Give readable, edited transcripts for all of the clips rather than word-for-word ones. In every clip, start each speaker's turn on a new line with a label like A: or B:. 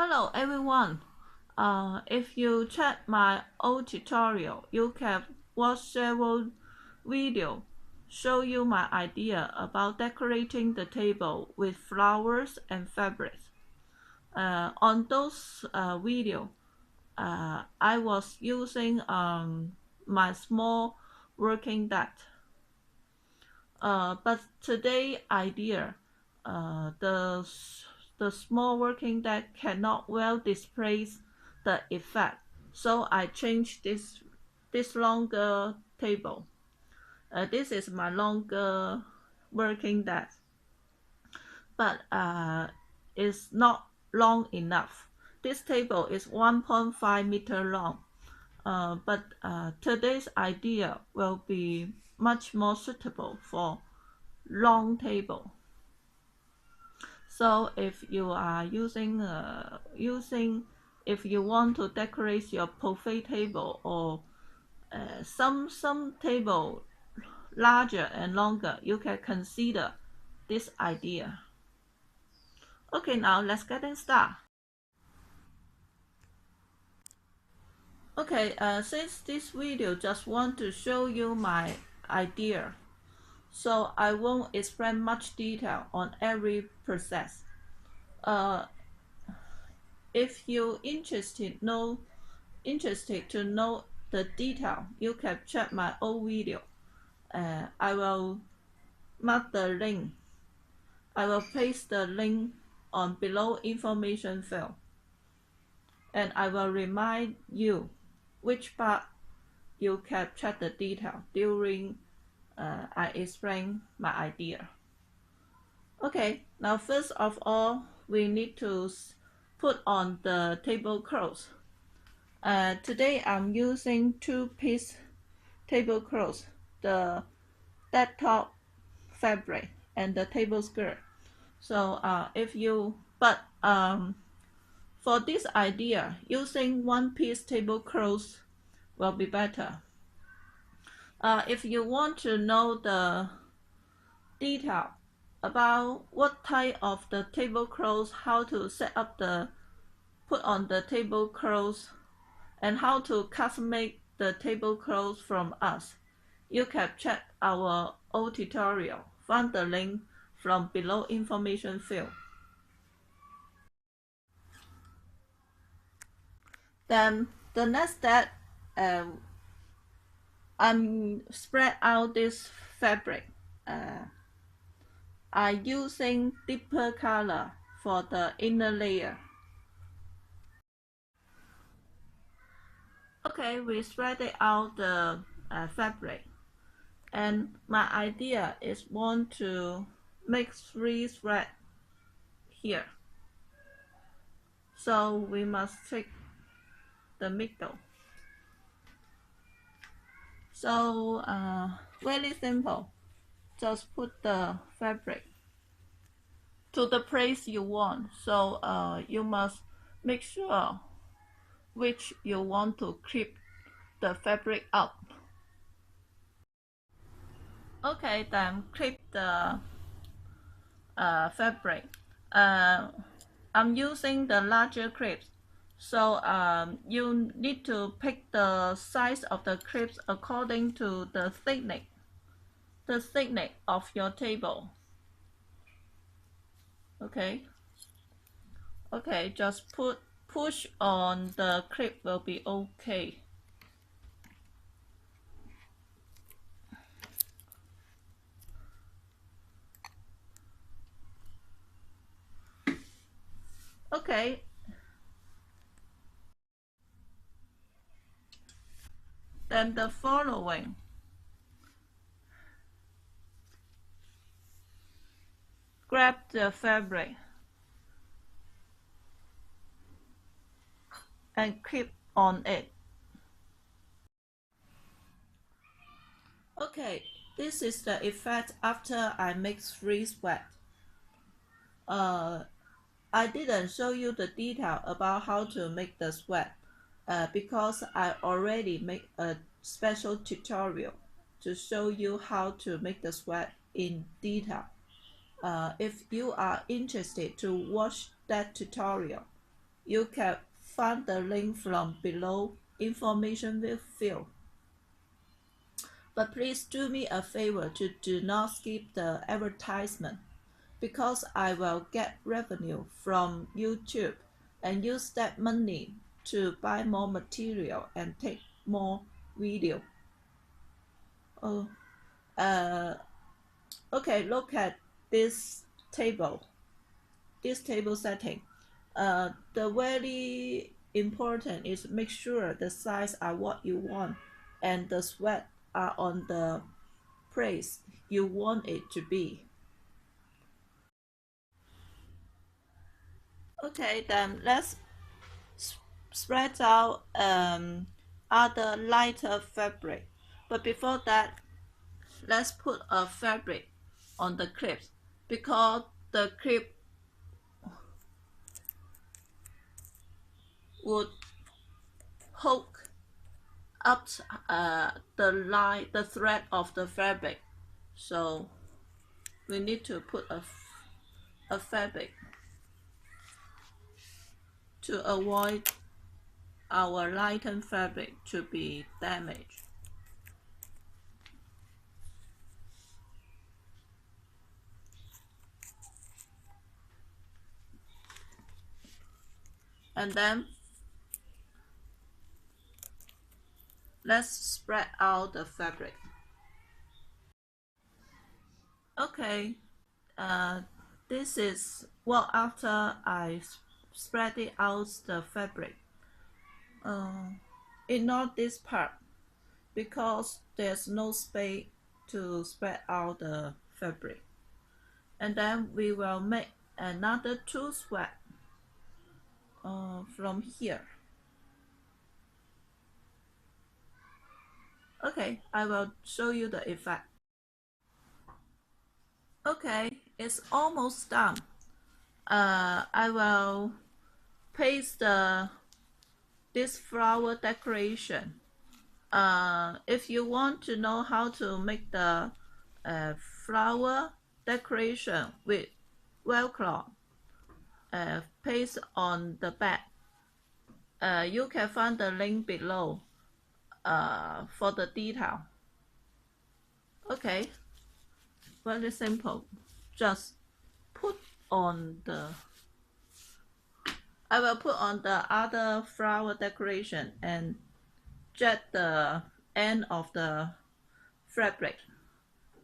A: Hello everyone. If you check my old tutorial, you can watch several videos show you my idea about decorating the table with flowers and fabrics. On those videos, I was using my small working deck. But today idea, the small working deck cannot well display the effect, so I changed this longer table. This is my longer working deck, but it's not long enough. This table is 1.5 meter long, but today's idea will be much more suitable for long table. So if you are if you want to decorate your buffet table or some table larger and longer, you can consider this idea. Okay, now let's get started. Okay, since this video just want to show you my idea, so I won't explain much detail on every process. If you interested to know the detail, you can check my old video. I will mark the link. I will paste the link on below information field, and I will remind you which part you can check the detail during I explain my idea. Okay, now first of all, we need to put on the tablecloth. Today I'm using two-piece tablecloth, the desktop fabric and the table skirt. So for this idea, using one-piece tablecloth will be better. If you want to know the detail about what type of the tablecloth, how to set up put on the tablecloth, and how to custom make the tablecloth from us, you can check our old tutorial. Find the link from below information field. Then the next step, I'm spread out this fabric. I'm using deeper color for the inner layer. Okay, we spread it out the fabric, and my idea is want to make 3 threads here. So we must take the middle. So very simple. Just put the fabric to the place you want. So you must make sure which you want to clip the fabric up. Okay, then clip the fabric. I'm using the larger clips, so you need to pick the size of the clips according to the thickness of your table. Okay, just push on the clip will be okay. Okay, then the following. Grab the fabric and clip on it. Okay, this is the effect after I make 3 sweat. I didn't show you the detail about how to make the sweat because I already made a special tutorial to show you how to make the sweat in detail. If you are interested to watch that tutorial, You can find the link from below information field. But please do me a favor to do not skip the advertisement, because I will get revenue from YouTube and use that money to buy more material and take more video. Oh, okay, look at this table setting. The very important is make sure the size are what you want and the sweat are on the place you want it to be. Okay, then let's spread out other lighter fabric. But before that, let's put a fabric on the clips, because the clip would hook up the thread of the fabric. So we need to put a fabric to avoid our lightened fabric to be damaged. And then let's spread out the fabric. Okay, this is what after I spread it out the fabric. Ignore this part because there's no space to spread out the fabric. And then we will make another two sweat from here. Okay, I will show you the effect. Okay, it's almost done. I will paste this flower decoration. If you want to know how to make the flower decoration with velcro paste on the back, you can find the link below for the detail. Okay, very simple. Just put on the I will put on the other flower decoration and jet the end of the fabric.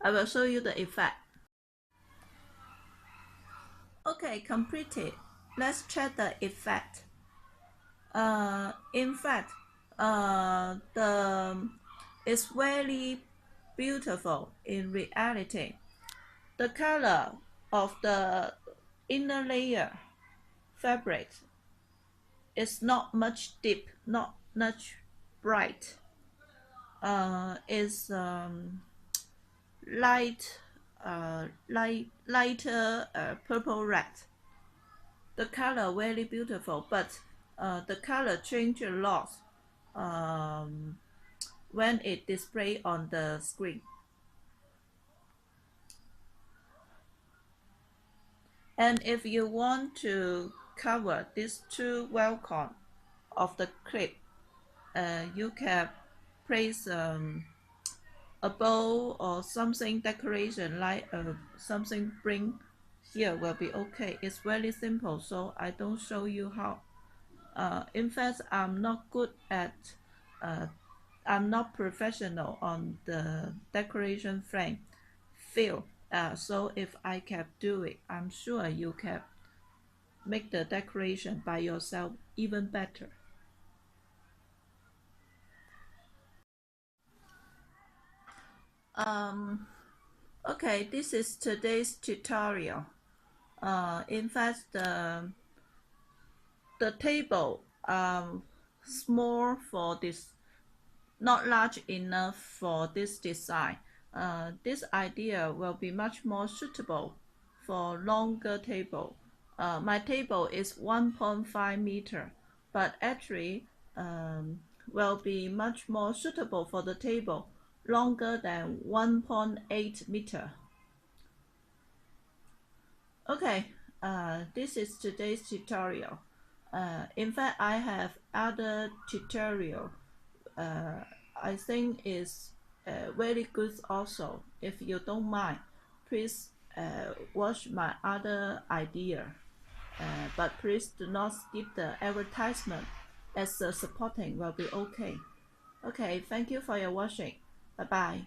A: I will show you the effect. Okay, completed. Let's check the effect. In fact, it's very beautiful in reality. The color of the inner layer fabric is not much deep, not much bright. It's lighter purple red. The color very beautiful, but the color change a lot when it display on the screen. And if you want to cover these two welcome of the clip, you can place a bow or something decoration like something bring here will be okay. It's very simple, so I don't show you how. In fact, I'm not good at I'm not professional on the decoration frame field. So if I can do it, I'm sure you can make the decoration by yourself even better. Okay, this is today's tutorial. In fact, the table small for this, not large enough for this design. This idea will be much more suitable for longer table. My table is 1.5 meter, but actually will be much more suitable for the table longer than 1.8 meter. Okay, this is today's tutorial. In fact, I have other tutorial. I think is very good also. If you don't mind, please watch my other idea. But please do not skip the advertisement, as the supporting will be okay. Okay, thank you for your watching. Bye bye.